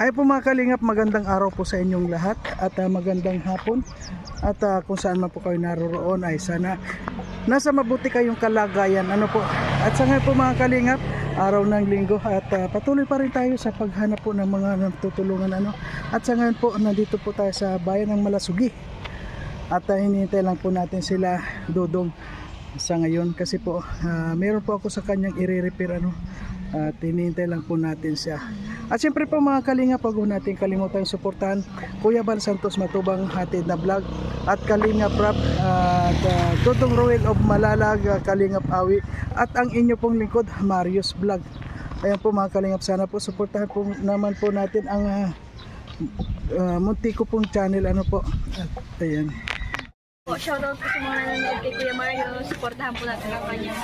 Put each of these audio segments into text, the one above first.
Ay po mga kalingap, magandang araw po sa inyong lahat at magandang hapon at kung saan man po kayo naroroon ay sana nasa mabuti kayong kalagayan. Ano po? At sa ngayon po mga kalingap, araw ng linggo at patuloy pa rin tayo sa paghanap po ng mga natutulungan ano. At sa ngayon po nandito po tayo sa bayan ng Malasugi at hinihintay lang po natin sila Dodong sa ngayon kasi po meron po ako sa kanyang i-repair ano. At hinihintay lang po natin siya. At siyempre po mga kalingap, wag natin kalimutan suportahan Kuya Bal Santos Matubang hatid na vlog at Kalingap Rap at Dodong Roel of Malalag, Kalingap Awi at ang inyo pong lingkod Marius Vlog. Ayan po mga kalingap, sana po suportahan po naman po natin ang munti ko pong channel ano po. At ayan. Shoutout po sa mga nanonood kay Kuya Mario. Supportahan po natin ang kanyang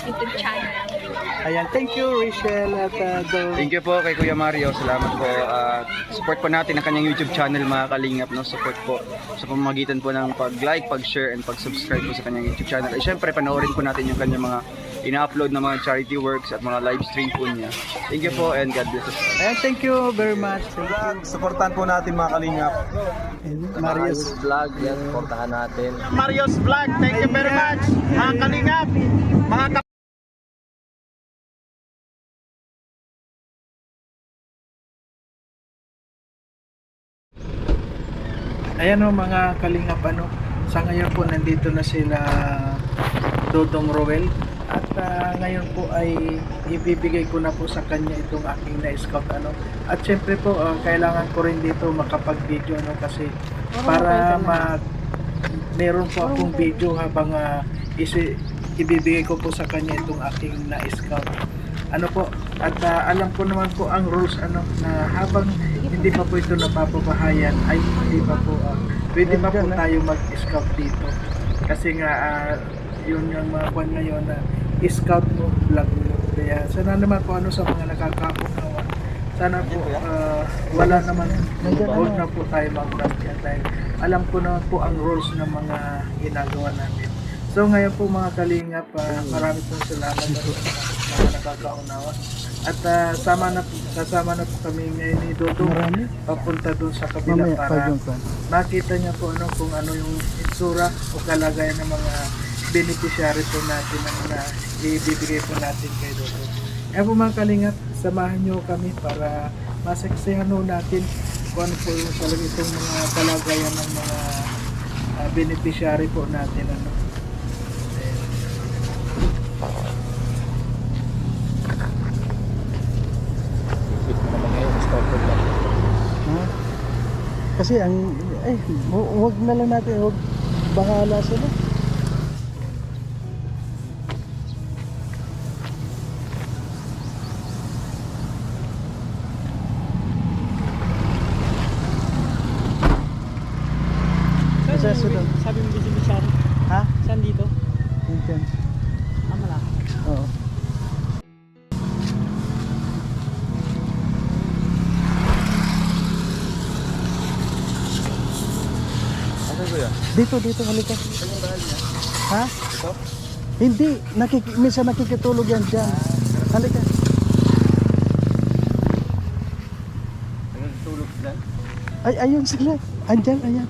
YouTube channel. Ayan, thank you Rachel at Thank you po kay Kuya Mario. Salamat po. Support po natin ang kanyang YouTube channel mga kalingap. No? Support po sa pamamagitan po ng pag-like, pag-share, and pag-subscribe po sa kanyang YouTube channel. At syempre, panoorin po natin yung kanyang mga ina-upload na mga charity works at mga live stream po niya. Thank you po and God bless us. ayan, thank you very much. Supportan po natin mga kalingap. Marius. Vlog, yan, supportahan natin. Marius Vlog, thank you very much. Mga kalingap, mga Ayan o mga kalingap ano, sa ngayon po nandito na sila Dodong Roel at ngayon po ay ibibigay ko na po sa kanya itong aking na-scout ano. At syempre po kailangan ko rin dito makapag-video ano kasi para meron po akong video habang ibibigay ko po sa kanya itong aking na-scout. Ano po, at alam ko naman po ang rules ano na habang hindi pa po ito napapabahayan ay hindi pa po pwede pa po tayo mag-scout dito kasi nga yun yung mga kwan ngayon na scout mo, vlog mo. Kaya sana naman po ano sa mga nakakaunawa, sana po wala naman, huwag na po tayo mag-vlog yan dahil alam ko naman po ang rules ng mga ginagawa natin. So ngayon po mga kalingap, marami pong salamat sa mga nakakaunawa. At kasama na po kami ngayon ni Dodong papunta doon sa kabila para makita niya po ano kung ano yung itsura o kalagayan ng mga beneficiary po natin na ibibigay po natin kay Dodong. Kaya po mga kalingap, samahan niyo kami para masaksihan natin kung ano po yung talaga itong mga kalagayan ng mga beneficiary po natin ano. Kasi ang wag na lang natin, wag bahala sila. Sabi mo beneficiary? Ha? Saan dito? Diyan. Malaki. Oo. Ano kuya? Dito halika. Ha? Hindi, minsan nakikitulog yan dyan. Halika. Tulog sila? Ay, ayun sila. Andyan, ayan.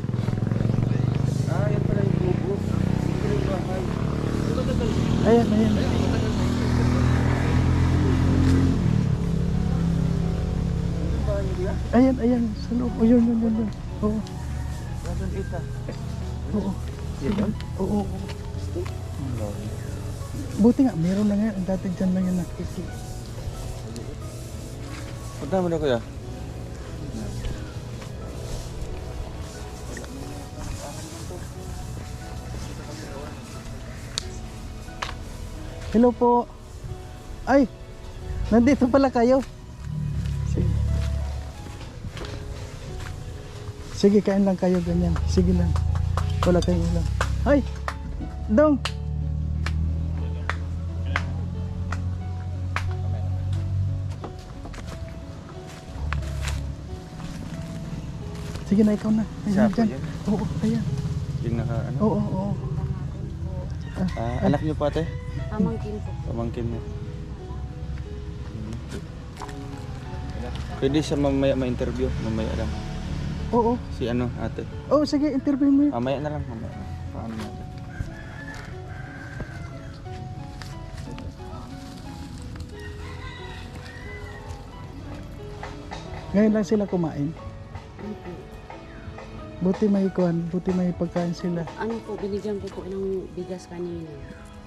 Yan pala yung bubo. Ayan. Ayan. Sa loob. O, yun. Oo. Oo. Oo. Buti nga, meron na nga. Dati dyan lang yung nakikita. Punta mo na kuya. Hello po. Ay, nandito pala kayo. Sige, kain lang kayo ganyan. Sige lang. Wala kayong ulam. Ay, Dong. Sige na, ikaw na. Ayan, dyan. Oo, ayan. Yung naka ano? Oo. Anak niyo po ate? Pamangkin po. Pamangkin niyo. Pwede siya mamaya ma-interview, mamaya lang. Oo. Si ano, ate. Oh, sige, interview mo yun. Mamaya na lang, mamaya. Paano natin? Ngayon lang sila kumain. Ano po? Buti may pagkain sila. Ano po, binigyan ko po ng bigas kanina.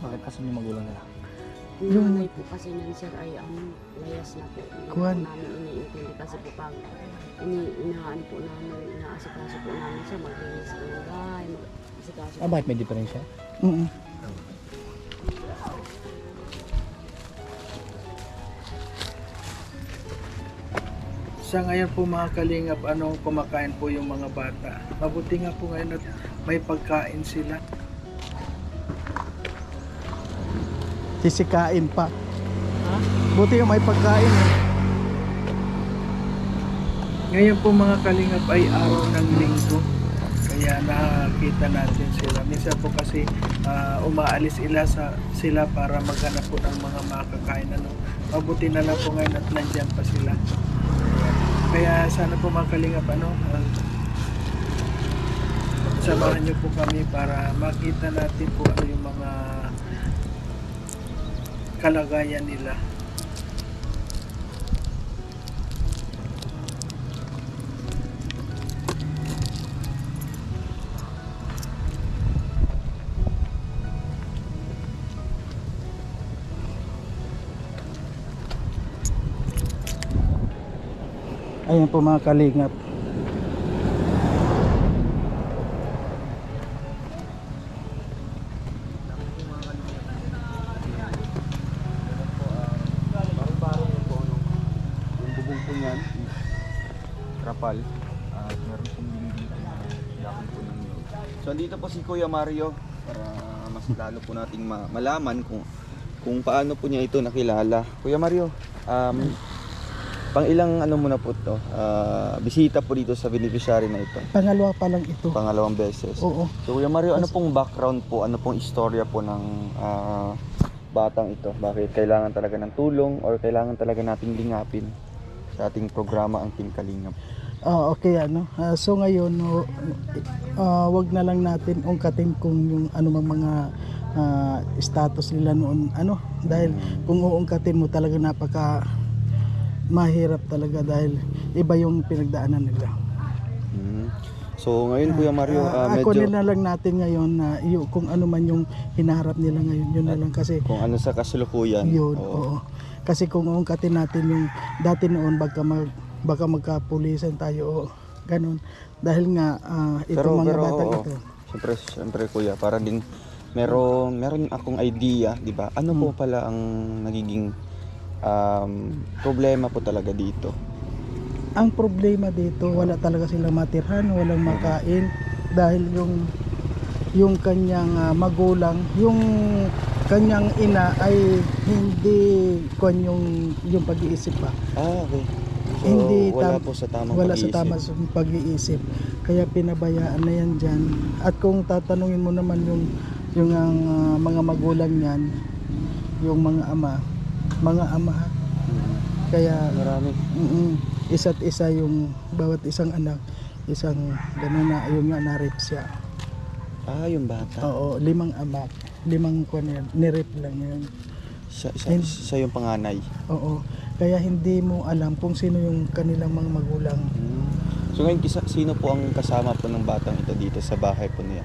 Bakit kasi yung magulang nila? Yung Yung- nanay po kasi nan sir ay layas na po. Hindi po Kuwan. namin iniintindi kasi po pag inaano po namin, inaasikaso po namin siya, maglinis po ng bahay, mag-asikaso po. Bakit may diferensya? Mm. Sa ngayon po mga kalingap, kumakain po yung mga bata. Mabuti nga po ngayon at may pagkain sila. Sisikain pa. Buti yung may pagkain. Ngayon po mga kalingap ay araw ng linggo. Kaya nakakita natin sila. Minsan po kasi umaalis sila para maghanap po ng mga makakain. Mabuti na lang po ngayon at nandyan pa sila. Kaya sana po mga kalingap, samahan niyo po kami para makita natin po ano yung mga kalagayan nila. Ayan po mga kalingap. Yung bubong po niyan is trapal. At meron pong dingding na dahon po ng niyog. So andito po si Kuya Mario para mas lalo po nating malaman kung paano po niya ito nakilala. Kuya Mario, pang ilang ano muna po to? Bisita po dito sa beneficiary na ito. Pangalawa pa lang ito. Pangalawang beses. Oo. So Kuya Mario, ano pong background po? Ano pong istorya po ng batang ito? Bakit kailangan talaga ng tulong or kailangan talaga nating lingapin sa ating programa ang Team Kalingap? Okay so ngayon wag na lang natin ungkatin kung yung mga status nila noon dahil kung uungkatin mo talaga napaka mahirap talaga dahil iba yung pinagdaanan nila. So ngayon Kuya Mario, Ako medyo nila lang natin ngayon na kung ano man yung hinaharap nila ngayon yun na lang kasi kung ano sa kasalukuyan. yun. Oo. Oo. Kasi kung uungkatin natin yung dati noon baka magkapulisan tayo o ganun dahil nga itong mga batang ito. Siyempre Kuya, para din meron akong idea, 'di ba? Ano po pala ang nagiging problema po talaga dito? Ang problema dito, wala talaga silang matirhan, walang makain dahil yung kanyang magulang, yung kanyang ina ay hindi yung pag-iisip pa. Okay. So, Hindi wala po sa tamang wala pag-iisip. sa tamang pag-iisip. Kaya pinabayaan na yan dyan. At kung tatanungin mo naman yung mga magulang niyan, yung mga ama. Kaya Marami. isa't isa yung bawat isang anak, isang gano'n na yung nga na-rape siya. Yung bata. Oo, 5 anak, 5 ni-rape lang yun. Siya yung panganay. Oo. Kaya hindi mo alam kung sino yung kanilang mga magulang. So ngayon, sino po ang kasama po ng batang ito dito sa bahay po niya?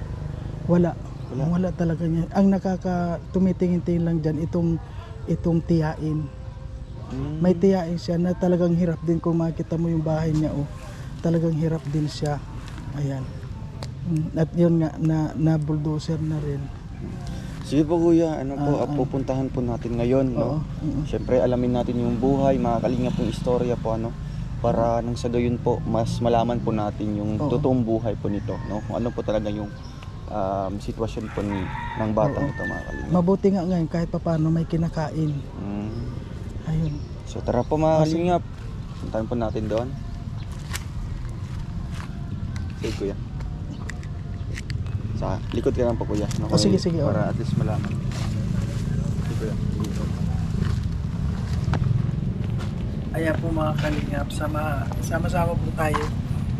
Wala talaga niya. Ang tumitingin-tingin lang dyan, itong tiyain. May tiyain siya na talagang hirap din kung makita mo yung bahay niya. Talagang hirap din siya. Ayan. At yun nga, na bulldozer na rin. Sige po Kuya, pupuntahan po natin ngayon, no? Siyempre alamin natin yung buhay, mga kalingap yung istorya po, para nang sa gayon po, mas malaman po natin yung totoong buhay po nito, no? Kung ano po talaga yung sitwasyon po ng batang ito, mga kalingap. Mabuti nga ngayon kahit papaano may kinakain. Ayun. So tara po mga kalingap, puntahan po natin doon. Okay Kuya. Sa likod ka lang po Kuya, no? Sige. Para at least malaman. Okay Kuya. Ayan po mga kalingap, sama-sama po tayo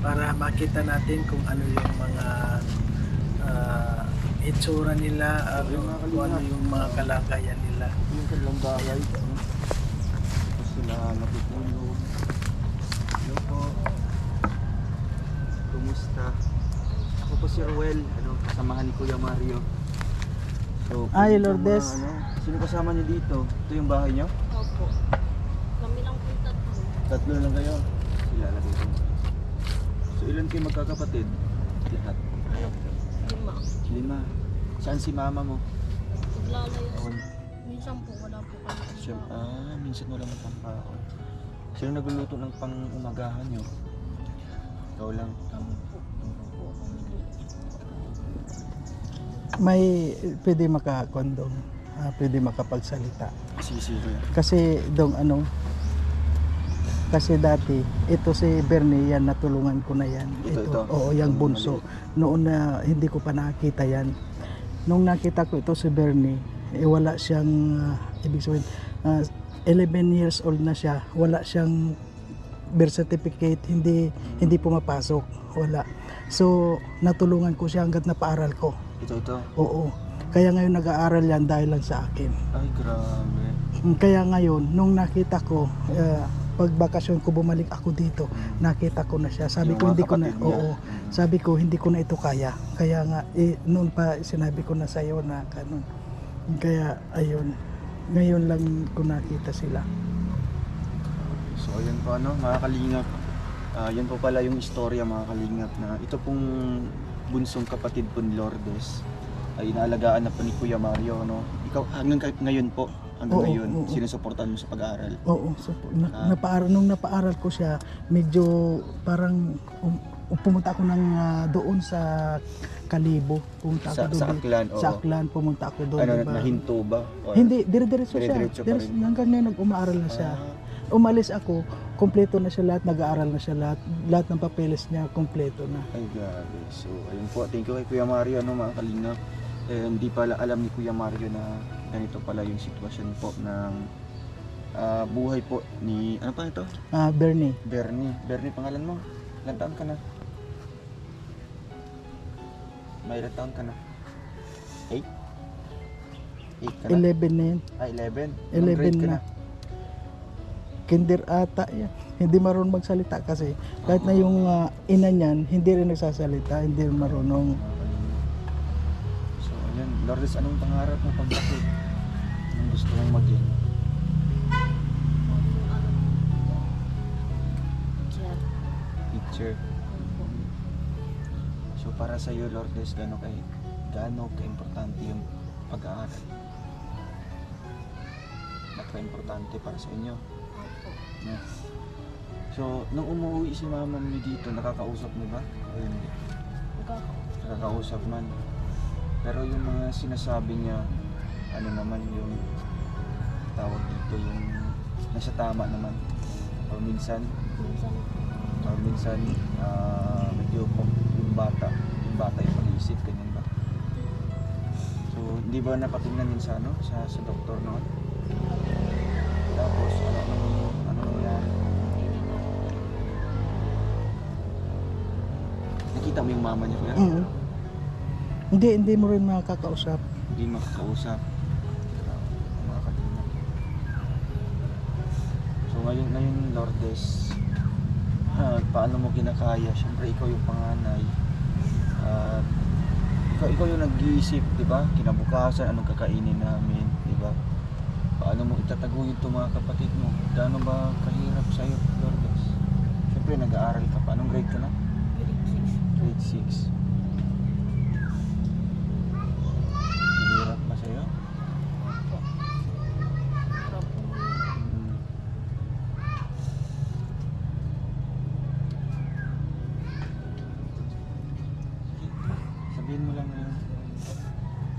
para makita natin kung ano yung mga itsura nila, kung ano yung mga kalagayan nila. Yung kanilang bahay, ano? Tapos sila natutulog. Hello po. Kumusta? Ako po si Ruel, kasamahan ni Kuya Mario. So, Ay, pwede Lourdes. ba, sino kasama niyo dito? Ito yung bahay niyo? Opo. Kami lang po tatlo. Tatlo lang kayo? Sila lagi ko. So, ilan kayo magkakapatid? Lahat? Ano po? 5. 5. Saan si mama mo? Naglalayo. Minsan po wala po kami. Minsan wala mo pang kaon. Sino nagluluto ng pang-umagahan niyo? Ikaw lang. Kami po. Puro po kami dito. May pwede makakondom, pwede makapagsalita. Sisi ko yan. Kasi kasi dati ito si Bernie, yan natulungan ko na yan. Ito. Oo, yung bunso. Noon na hindi ko pa nakita yan. Nung nakita ko ito si Bernie, wala siyang ibig sabihin 11 years old na siya. Wala siyang birth certificate, hindi pumapasok. Wala. So natulungan ko siya hangga't napaaral ko. Ito. Oo. Kaya ngayon nag-aaral yan dahil lang sa akin. Ay, grabe. Kaya ngayon, nung nakita ko, pag bakasyon ko bumalik ako dito, nakita ko na siya. Sabi Yung ko mga hindi ko na, kapatid niya. oo. Sabi ko hindi ko na ito kaya. Kaya nga, noon pa sinabi ko na sa iyo na ganun. Kaya ayun, ngayon lang ko nakita sila. So, ayan po mga kalingap. Yan po pala yung istorya mga kalingap na ito pong bunsong kapatid po ni Lourdes ay inaalagaan na po ni Kuya Mario, no? Ikaw hanggang ngayon po, Oo, ngayon, oo. sinusuportahan mo sa pag-aaral. Oo, so, nung napaaral ko siya, medyo parang pumunta ako ng doon sa Kalibo. Pumunta ako doon. Sa Aklan, oo. Sa Aklan, pumunta ako doon. Ano, diba? nahinto ba? Or- Hindi, dire-diretso siya. Dire-diretso pa rin. Hanggang ngayon nag-umaaral na siya. Ah, Umalis ako, kompleto na siya lahat, nag-aaral na siya lahat ng papeles niya, kompleto na. ay, grabe. So, ayun po. Thank you kay Kuya Mario, mga kalingap. Hindi pala alam ni Kuya Mario na ganito pala yung sitwasyon po ng buhay po ni, ano pa ito? Bernie, Bernie. Bernie, pangalan mo? Ilan taon ka na? May ilan taon ka na? 8? 8 ka na? 11 na yan. 11? 11 Anong grade ka na. Kinder ata yan. Hindi marunong magsalita kasi kahit na yung ina niyan, hindi rin nagsasalita, hindi rin marunong. So, ayun. Lourdes, anong pangarap mo paglaki? Anong gusto mong maging? Teacher. So, para sa iyo, Lourdes, gaano ka-importante yung pag-aaral? Napaka-importante para sa inyo. Yes. So, nung umuwi si mama mo dito, nakakausap mo ba? O hindi? Nakakausap man. Pero yung mga sinasabi niya, ano naman yung tawag dito, yung nasa tama naman. O minsan medyo yung bata yung pag-iisip, ganyan ba? So, hindi ba napatingnan yun sa doktor noon? Tapos, ano nangyari? Nakita mo yung mama niya, kuya? Hindi mo rin makakausap. Hindi makakausap. Mga kalingap. So ngayon Lourdes, paano mo kinakaya? Siyempre ikaw yung panganay. Ikaw yung nag-iisip, di ba? Kinabukasan, anong kakainin namin, di ba? Paano mo itataguyod itong mga kapatid mo? Gaano ba kahirap sa'yo, Lourdes? Siyempre nag-aaral ka pa. Anong grade ka na? Grade 6. Mahirap ba sa'yo? Sabihin mo lang yun.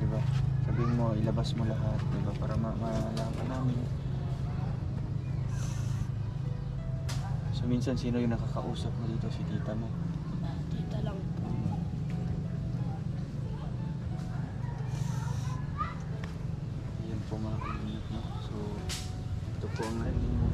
Diba? Sabihin mo, ilabas mo lahat. Diba? Para malaman namin. So minsan, sino yung nakakausap mo dito? Si tita mo? Tita lang po. Ayan po mga kaibigan, no? So, ito po ang ending mo.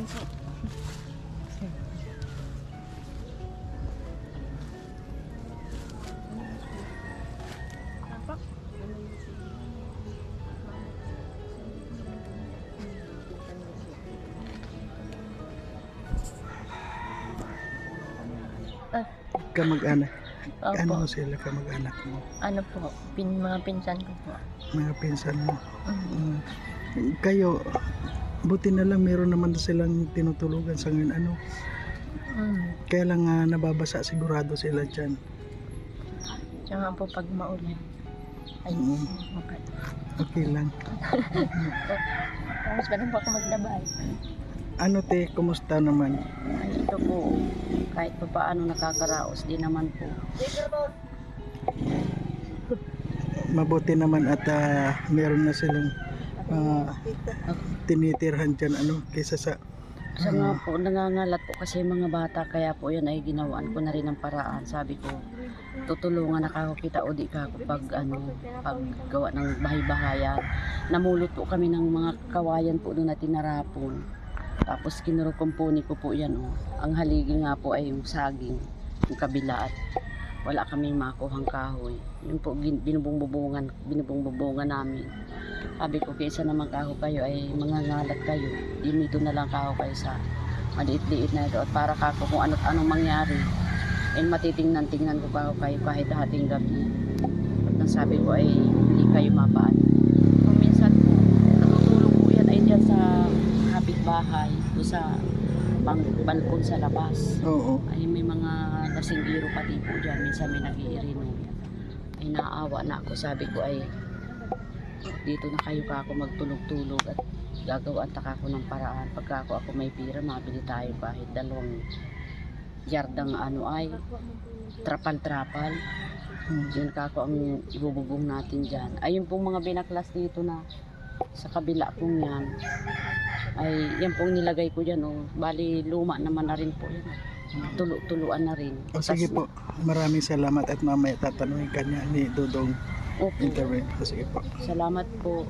po. Kamag-anak. Opo. Ano sila kamag-anak mo? Ano po, mga pinsan ko po. Mga pinsan mo. Mm. Kayo, buti na lang meron naman silang tinutulugan sa ngayon. Ano? Kaya lang nababasa sigurado sila dyan. Tsaka po pag maulan. Ay, Mm. okay. Okay lang. Tapos ganun po ako maglabay. Ano te, kumusta naman? Ay, ito po, kahit pa paano nakakaraos din naman po. Mabuti naman at meron na silang tinitirhan dyan ano, kaysa sa Siya nga po, nangangalat po kasi yung mga bata, kaya po yan ay ginawaan ko na rin ng paraan. Sabi ko, tutulungan na ako kita o di ka ako pag gawa ng bahay-bahayan. Namulot po kami ng mga kawayan po doon na tinarapon. Tapos kinurukumpuni ko po yan. Oh. Ang haligi nga po ay yung saging, yung kabila, at wala kaming makuhang kahoy. Yung po binubungbubungan namin. Sabi ko, kaysa naman kaho kayo ay mangangalat kayo. Dito na lang kaho kayo sa maliit-liit na ito. At para kako kung ano't anong mangyari, and matitingnan-tingnan ko kaho kayo kahit hating gabi. At ang sabi ko ay hindi kayo mapaano. Kung minsan po, natutulog po yan ay dyan sa kapitbahay, o sa balkon sa labas. oo. Ay may mga lasinggiro pati po dyan. Minsan may nag-iirino. Ay naawa na ako. Sabi ko ay dito na kayo ka ako magtulog-tulog at gagawaan ta ako ng paraan. Pagka ako may pira, mabili tayo kahit 2 yardang ano ay trapal-trapal. Yun ka ako ang ibububong natin dyan. Ay yung pong mga binaklas dito na sa kabila pong yan, ay yan pong nilagay ko dyan. Oh. Bali luma naman na rin po yan. Tuluan na rin. O sige po, maraming salamat at mamaya tatanungin ka niya ni Dodong Okay. interview. O sige po. Salamat po.